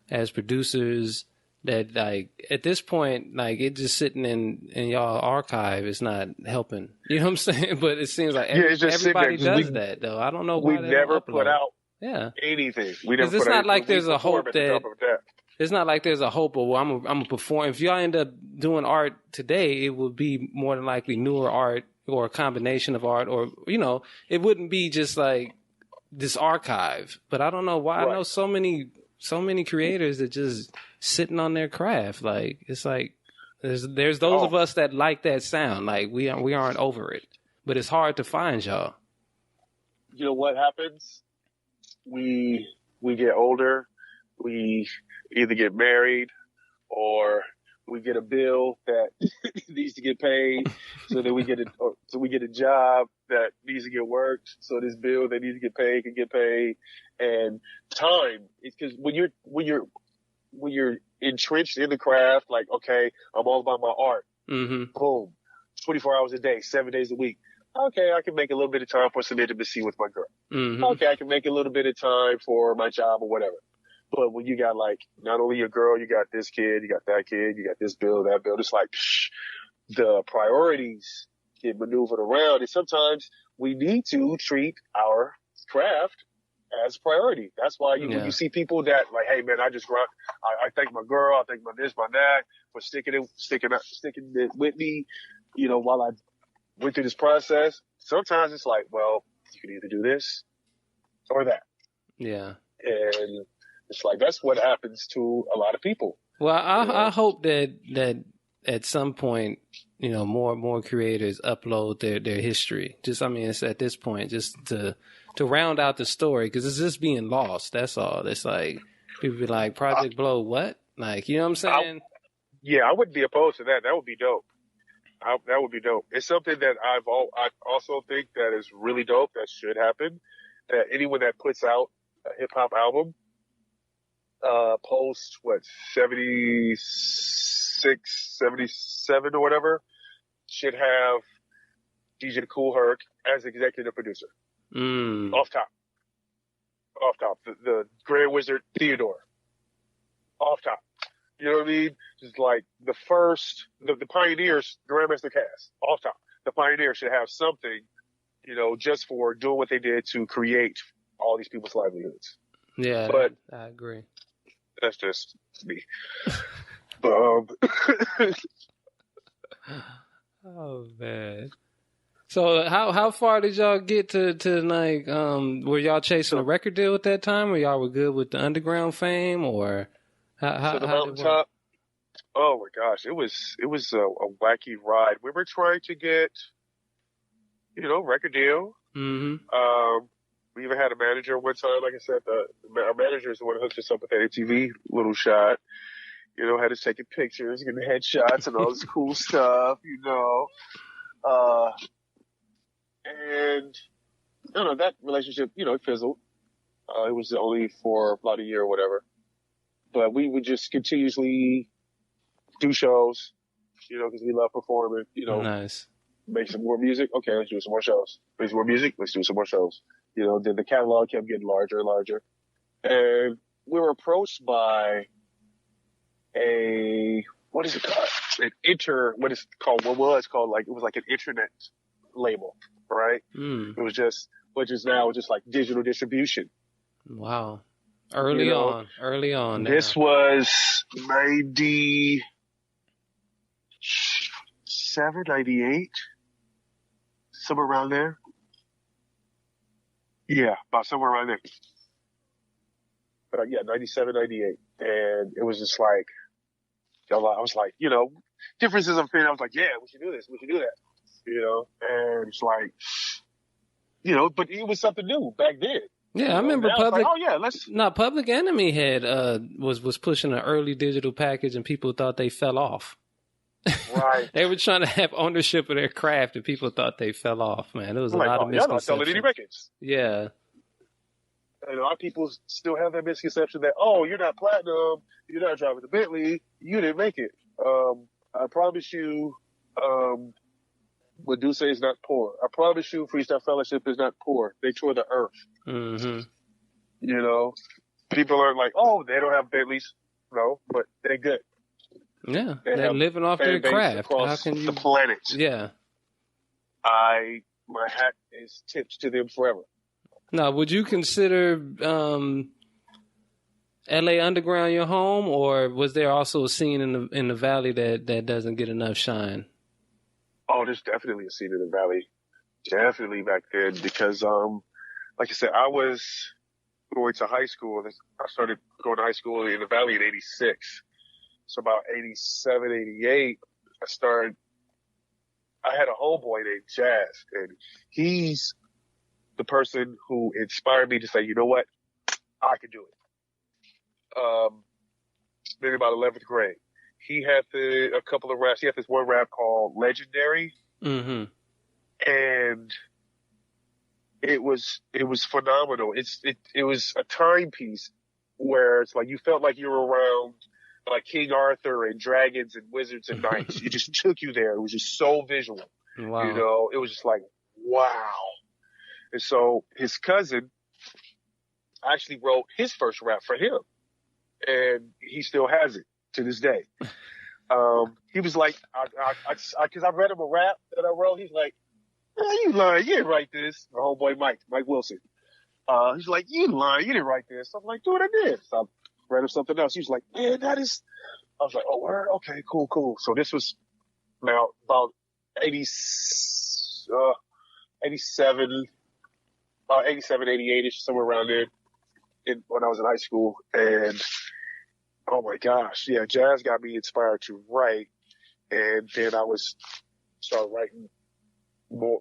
as producers. That like at this point, like it just sitting in y'all archive is not helping. You know what I'm saying? But it seems like everybody does that though. I don't know why we never put out anything. We never. It's not like there's a hope that. It's not like there's a hope of, well, I'm gonna perform. If y'all end up doing art today, it would be more than likely newer art or a combination of art, or it wouldn't be just like this archive. But I don't know why. Right. I know so many creators that just sitting on their craft. Like it's like there's those of us that like that sound. Like we aren't over it, but it's hard to find y'all. You know what happens? We get older. We either get married or we get a bill that needs to get paid. So then we get a job that needs to get worked. So this bill that needs to get paid can get paid. And time, it's because when you're entrenched in the craft, like, okay, I'm all about my art. Mm-hmm. Boom. 24 hours a day, 7 days a week. Okay, I can make a little bit of time for some intimacy with my girl. Mm-hmm. Okay, I can make a little bit of time for my job or whatever. But when you got like, not only your girl, you got this kid, you got that kid, you got this bill, that bill, it's like, the priorities get maneuvered around. And sometimes we need to treat our craft as priority. That's why when you see people that like, hey man, I just grind. I thank my girl, I thank my this, my that for sticking it with me, while I went through this process. Sometimes it's like, well, you can either do this or that. Yeah. And it's like, that's what happens to a lot of people. Well, I hope that at some point, more and more creators upload their history. It's at this point, just to round out the story, because it's just being lost. That's all. It's like, people be like, Project Blow, what? Like, you know what I'm saying? I wouldn't be opposed to that. That would be dope. That would be dope. It's something that I also think that is really dope, that should happen, that anyone that puts out a hip hop album, post 76, 77 or whatever, should have DJ Kool Herc as executive producer. Off top. The Grand Wizard Theodore. Off top. You know what I mean? Just like the pioneers, the Grandmaster Cast. Off top. The pioneers should have something, just for doing what they did to create all these people's livelihoods. Yeah, but I agree. That's just me. Oh man. So how far did y'all get to like were y'all chasing a record deal at that time, or y'all were good with the underground fame, or how the did it work? mountaintop. Oh my gosh, it was a wacky ride. We were trying to get, record deal. Mm-hmm. We even had a manager one time. Like I said, our manager is the one who hooked us up with that MTV little shot. Had us taking pictures, getting headshots, and all this cool stuff. And that relationship, it fizzled. It was only for about a year or whatever. But we would just continuously do shows, because we love performing, Nice. make some more music. Okay, let's do some more shows. Make some more music. Let's do some more shows. Then the catalog kept getting larger and larger. And we were approached by what is it called? What was called, it was like an internet label, right? Mm. It was which is now just like digital distribution. Wow. Early on. This was 97, 98, somewhere around there. Yeah, about somewhere around there. But 97, 98. And it was just like, I was like, differences of opinion. I was like, yeah, we should do this. We should do that. And it's like, but it was something new back then. Yeah, I remember Public. Like, oh yeah, Public Enemy had was pushing an early digital package, and people thought they fell off. Right. They were trying to have ownership of their craft, and people thought they fell off. Man, it was a lot of misconceptions. Y'all not selling any records. Yeah. And a lot of people still have that misconception that, oh, you're not platinum, you're not driving the Bentley, you didn't make it. I promise you, Medusa is not poor. I promise you, Freestyle Fellowship is not poor. They tour the earth. Mm-hmm. People are like, oh, they don't have Bentleys. No, but they're good. Yeah, they're living off their craft. How can the planet? Yeah. My hat is tipped to them forever. Now, would you consider LA Underground your home, or was there also a scene in the Valley that doesn't get enough shine? Oh, there's definitely a scene in the Valley. Definitely back then, because like I said, I was going to high school. I started going to high school in the Valley in '86. So about 87, 88, I had a homeboy named Jazz, and he's the person who inspired me to say, you know what, I can do it. Maybe about 11th grade. He had a couple of raps. He had this one rap called Legendary. Mm-hmm. And it was phenomenal. It was a timepiece where it's like you felt like you were around like King Arthur and dragons and wizards and knights. It just took you there. It was just so visual. Wow. It was just like, wow. And so his cousin actually wrote his first rap for him. And he still has it to this day. He was like, cause I read him a rap that I wrote. He's like, you lying. You didn't write this. My homeboy Mike Wilson. He's like, you lying. You didn't write this. I'm like, dude, I did. So I read him something else. He was like, man, that is, I was like, oh, word? Okay, cool. So this was now about 87, 88-ish, somewhere around there when I was in high school. And oh my gosh, yeah, Jazz got me inspired to write. And then I started writing more,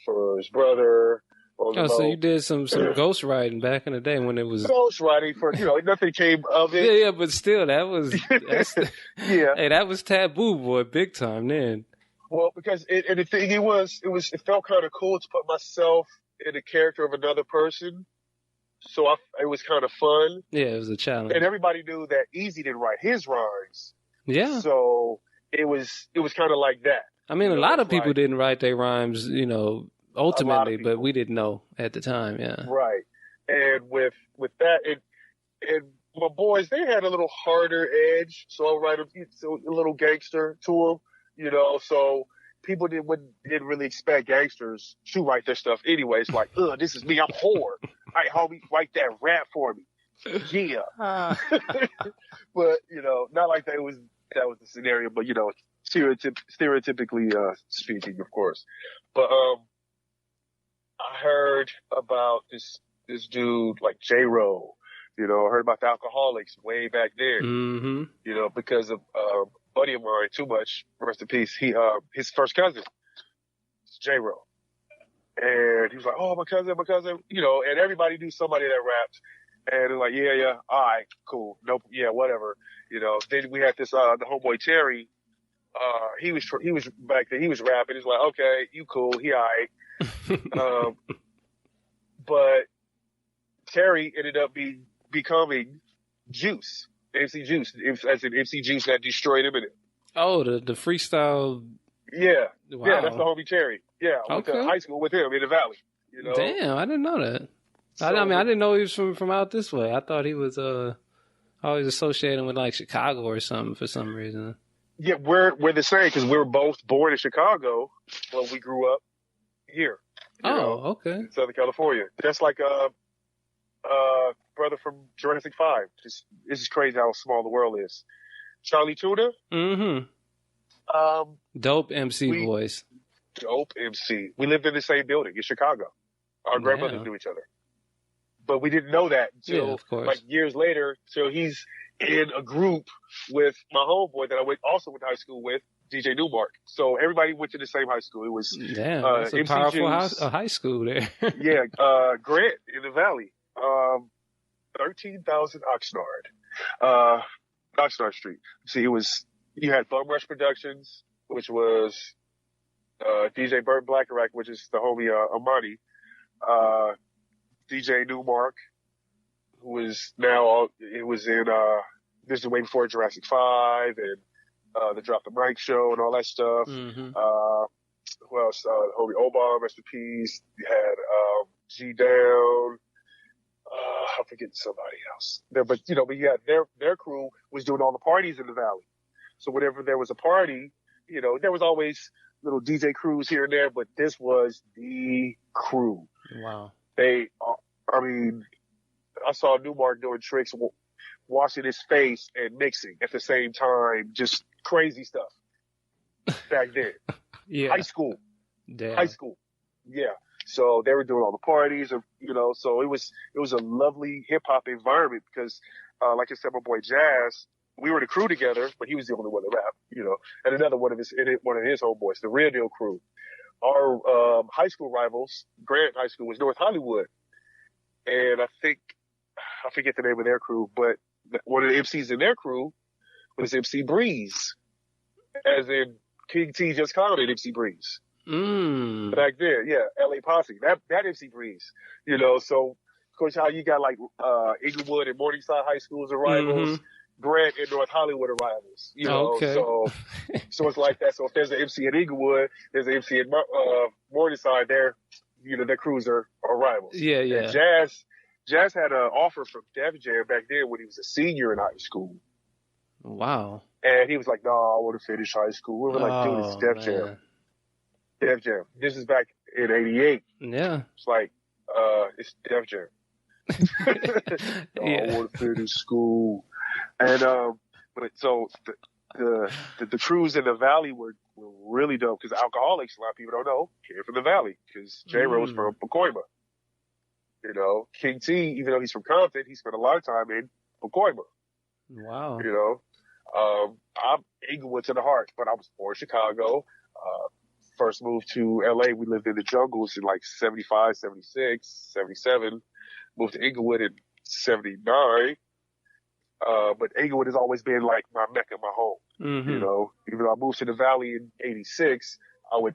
for his brother. So you did some ghostwriting back in the day when it was ghostwriting for nothing came of it. Yeah, but still yeah. Hey, that was taboo, boy, big time then. Well, because it felt kind of cool to put myself in the character of another person. So it was kind of fun. Yeah, it was a challenge. And everybody knew that Easy didn't write his rhymes. Yeah. So it was kind of like that. I mean, a lot of people didn't write their rhymes, ultimately, but we didn't know at the time. Yeah. Right. And with that, and my boys, they had a little harder edge. So I'll write a little gangster to them, so people didn't really expect gangsters to write their stuff anyway. It's like, this is me. I'm whore. All right, homie, write that rap for me. Yeah. But, not like that was the scenario, but, stereotypically speaking, of course. But I heard about this dude like J-Ro. I heard about the Alcoholics way back then. Mm-hmm. Because of a buddy of mine, Too Much, rest in peace. His first cousin, J-Ro. And he was like, "Oh, my cousin," and everybody knew somebody that rapped. And they're like, yeah, all right, cool. Nope, yeah, whatever. Then we had this, the homeboy Terry, he was back then, he was rapping. He's like, okay, you cool, he all right. But Terry ended up becoming Juice, MC Juice, as in MC Juice that destroyed him in it. Oh, the freestyle. Yeah. Wow. Yeah, that's the homie Terry. Yeah, I went to high school with him in the Valley. Damn, I didn't know that. So, I didn't know he was from out this way. I thought he was always associated with like Chicago or something for some reason. Yeah, we're the same because we were both born in Chicago, but we grew up here. Okay. In Southern California. That's like brother from Jurassic 5. This is crazy how small the world is. Charlie Tuna. Mm-hmm. Dope MC voice. Dope MC. We lived in the same building in Chicago. Our grandmothers knew each other. But we didn't know that until like years later. So he's in a group with my homeboy that I also went to high school with, DJ Newmark. So everybody went to the same high school. It was that's a MC powerful Juice. high school there. Yeah, Grant in the Valley, 13,000 Oxnard Street. See, you had Bum Rush Productions, which was DJ Burt Blackerack, which is the homie Amani. DJ Newmark, who was in this is way before Jurassic 5 and the Drop the Mic show and all that stuff. Mm-hmm. Who else? Homie Obama, rest in peace. You had G Down. I'm forgetting somebody else there, but you had their crew was doing all the parties in the Valley. So whenever there was a party, there was always little DJ crews here and there, but this was the crew. Wow. I saw Newmark doing tricks, washing his face and mixing at the same time, just crazy stuff back then. Yeah. High school. Damn. High school. Yeah. So they were doing all the parties, and so it was a lovely hip hop environment because, like I said, my boy Jazz, we were the crew together, but he was the only one to rap, and another one of his homeboys, the Real Deal crew. Our high school rivals, Grant High School, was North Hollywood, and I forget the name of their crew, but one of the MCs in their crew was MC Breeze, as in King T just called it MC Breeze. Back then, yeah, LA Posse, that MC Breeze, so of course how you got like Inglewood and Morningside High Schools are rivals, Grant and North Hollywood are rivals, Okay. so it's like that. So if there's an MC in Inglewood, there's an MC in Morningside, their crews are rivals. Yeah. And Jazz had an offer from Def Jam back then when he was a senior in high school. Wow. And he was like, "No, I want to finish high school." We were like, "Dude, it's Def Jam." Def Jam. This is back in '88. Yeah. It's like, it's Def Jam. I want to finish school. And, but so the crews in the Valley were really dope because Alcoholics, a lot of people don't know, came from the Valley because J-Ro's from Pacoima. King T, even though he's from Compton, he spent a lot of time in Pacoima. Wow. I'm Inglewood to the heart, but I was born in Chicago. First moved to LA. We lived in the jungles in like 75, 76, 77. Moved to Inglewood in 79. But Inglewood has always been like my mecca, my home. Mm-hmm. Even though I moved to the Valley in 86, I would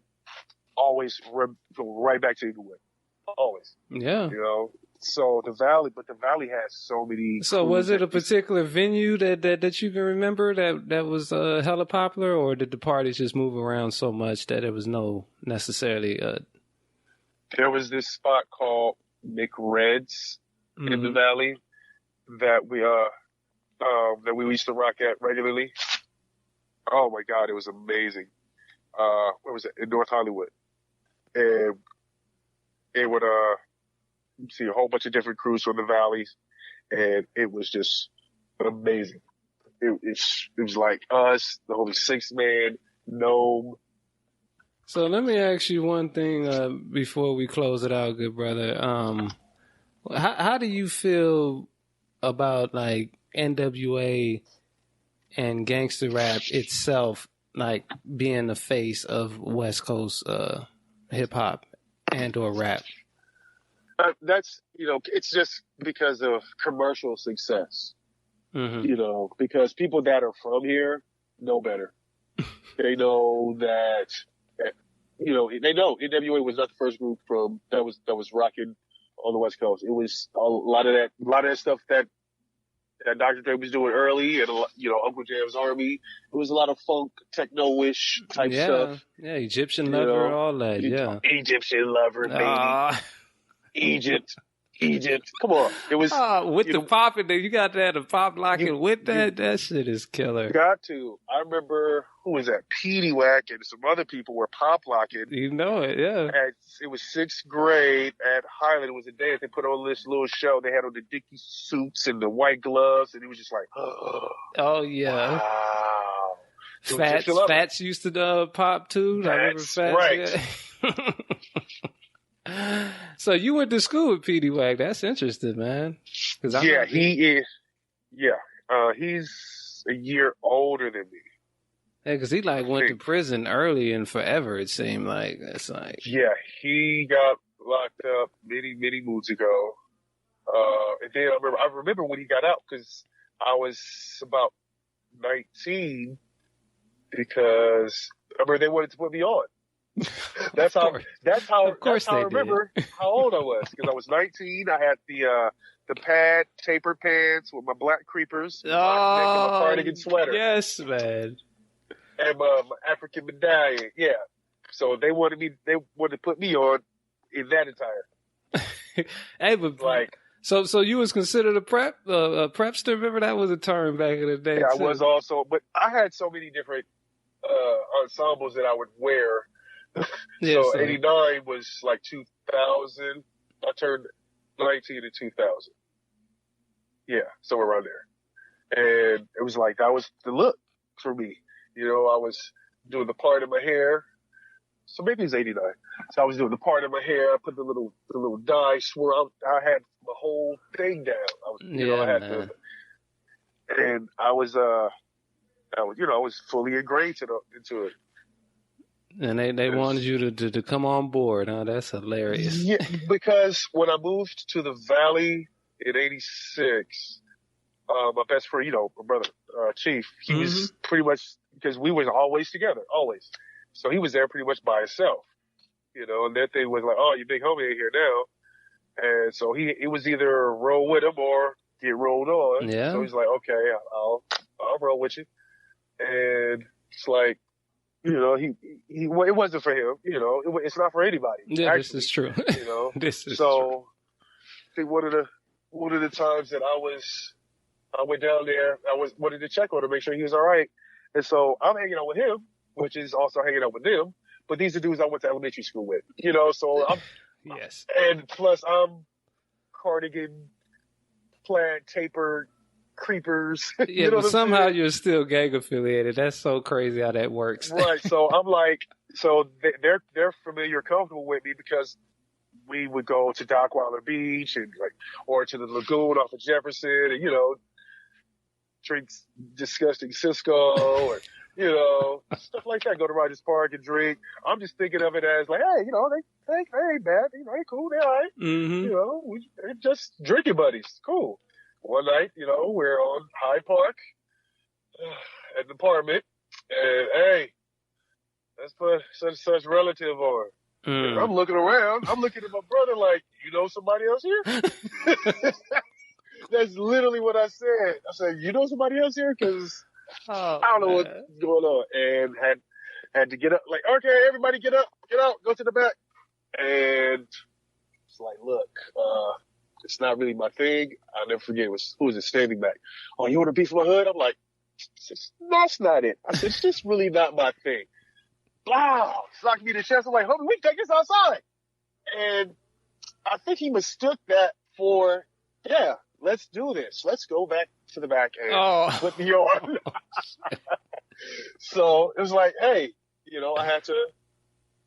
always go right back to Inglewood. Always. Yeah. So the Valley has so many. So was it a particular venue that you can remember that was hella popular, or did the parties just move around so much that it was no necessarily? There was this spot called McRed's in the Valley that we used to rock at regularly. Oh my God, it was amazing. Where was it? In North Hollywood, and it would see a whole bunch of different crews from the valleys, and it was just amazing. It was like us, the whole 6 man Gnome. So let me ask you one thing before we close it out, good brother. How do you feel about like NWA and gangster rap itself, like being the face of West Coast hip hop and or rap? That's, it's just because of commercial success. Mm-hmm. Because people that are from here know better. They know that, they know NWA was not the first group that was rocking on the West Coast. It was a lot of that stuff that Dr. Dre was doing early, and Uncle Jam's Army. It was a lot of funk, techno-ish type stuff. Yeah, Egyptian Lover, all that. Yeah, Egyptian Lover, baby. Egypt. Come on. It was with the popping. You got to have the pop locking with that. That shit is killer. Got to. I remember, who was that? Petey Wack and some other people were pop locking. You know it, yeah. It was 6th grade at Highland. It was a day that they put on this little show. They had on the Dickie suits and the white gloves, and it was just like, oh yeah. Wow. Fats used to pop too. I remember Fats. Right. Yeah. So you went to school with Petey Wack. That's interesting, man. Yeah, he is. Yeah, he's a year older than me. Yeah, because he went to prison early and forever. It seemed like that's like. Yeah, he got locked up many moons ago. And then I remember when he got out because I was about 19 because I remember they wanted to put me on. That's how I remember how old I was, because I was 19. I had the pad tapered pants with my black creepers, my cardigan sweater. Yes, man. And my African medallion. Yeah. So they wanted to put me on in that attire. Hey, but so you was considered a prepster. Remember that was a term back in the day. Yeah, too. I was also, but I had so many different ensembles that I would wear. Yeah, so 89 was like 2000. I turned 19 in 2000. Yeah, somewhere around there. And it was like, that was the look for me. I was doing the part of my hair. So maybe it's 89. So I was doing the part of my hair. I put the little dye swirl. I had the whole thing down. And I was fully ingrained into it. And they wanted you to come on board, huh? That's hilarious. Yeah, because when I moved to the Valley in '86, my best friend, my brother, Chief, he was pretty much, because we were always together, always. So he was there pretty much by himself, and that thing was like, oh, your big homie ain't here now. And so it was either roll with him or get rolled on. Yeah. So he's like, okay, I'll roll with you. And it's like, it wasn't for him, it's not for anybody. Yeah, actually, this is true. This is true. I think one of the times that I went down there, I wanted to check on him, make sure he was all right. And so I'm hanging out with him, which is also hanging out with them. But these are dudes I went to elementary school with, so I'm, yes. And plus I'm cardigan, plaid, tapered, creepers. Yeah, but somehow you're still gang affiliated. That's so crazy how that works. Right. So I'm like, they're familiar, comfortable with me because we would go to Dockweiler Beach and or to the lagoon off of Jefferson and, drink disgusting Cisco or, stuff like that. Go to Rogers Park and drink. I'm just thinking of it as like, hey, they ain't bad. They cool. They all right. Mm-hmm. They're just drinking buddies. Cool. One night, we're on Hyde Park at the apartment, and hey, let's put such relative on. And I'm looking around. I'm looking at my brother like, somebody else here? That's literally what I said. I said, somebody else here? Because I don't know what's going on. And had to get up. Like, okay, everybody get up, get out, go to the back. And it's like, look, it's not really my thing. I'll never forget. Who was it standing back? Oh, you want to beef my hood? I'm like, that's not it. I said, it's just really not my thing. Wow. Knocked me in the chest. I'm like, homie, we can take this outside. And I think he mistook that for, yeah, let's do this. Let's go back to the back and put me on. So it was like, hey, I had to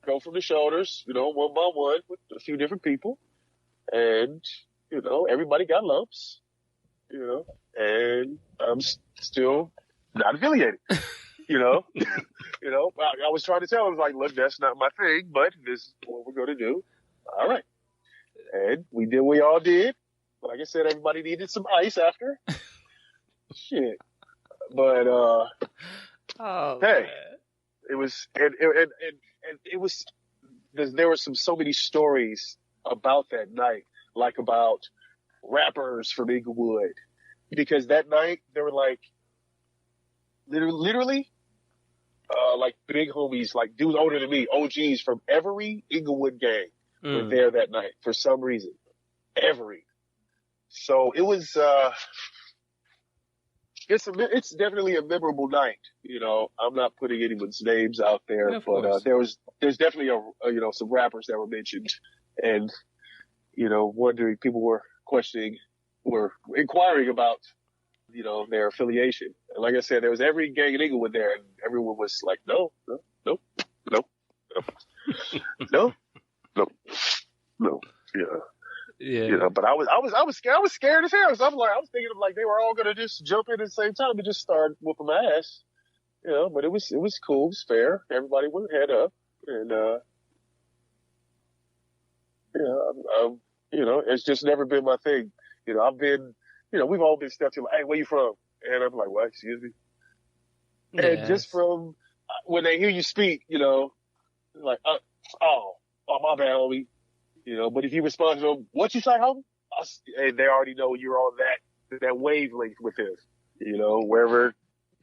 go from the shoulders, one by one with a few different people. And, everybody got lumps, and I'm still not affiliated, I was trying to tell him, like, look, that's not my thing, but this is what we're going to do. All right. And we did what we all did. Like I said, everybody needed some ice after. Shit. But, Oh, hey, man. it was, and it was, there were so many stories about that night, like about rappers from Inglewood, because that night there were like, literally, like big homies, like dudes older than me, OGs from every Inglewood gang were there that night for some reason. Every. So it was, it's definitely a memorable night. I'm not putting anyone's names out there, Yeah, but there's definitely some rappers that were mentioned, and wondering, people were inquiring about their affiliation. And like I said, there was every gang in Inglewood there, and everyone was like, no, no, no, no, no, no, no, yeah. Yeah. But I was scared. I was scared as hell. So I was thinking of, like, they were all gonna just jump in at the same time and just start whooping my ass. But it was cool. It was fair. Everybody went head up, and it's just never been my thing. I've been, we've all been stuck to, like, hey, where you from? And I'm like, what? Excuse me. Yes. And just from when they hear you speak, like, oh, my bad, homie. But if you respond to them, what you say, homie? And they already know you're on that wavelength with this.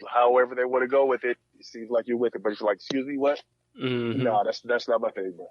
However they want to go with it, it seems like you're with it. But it's like, excuse me, what? Mm-hmm. No, that's not my thing, bro.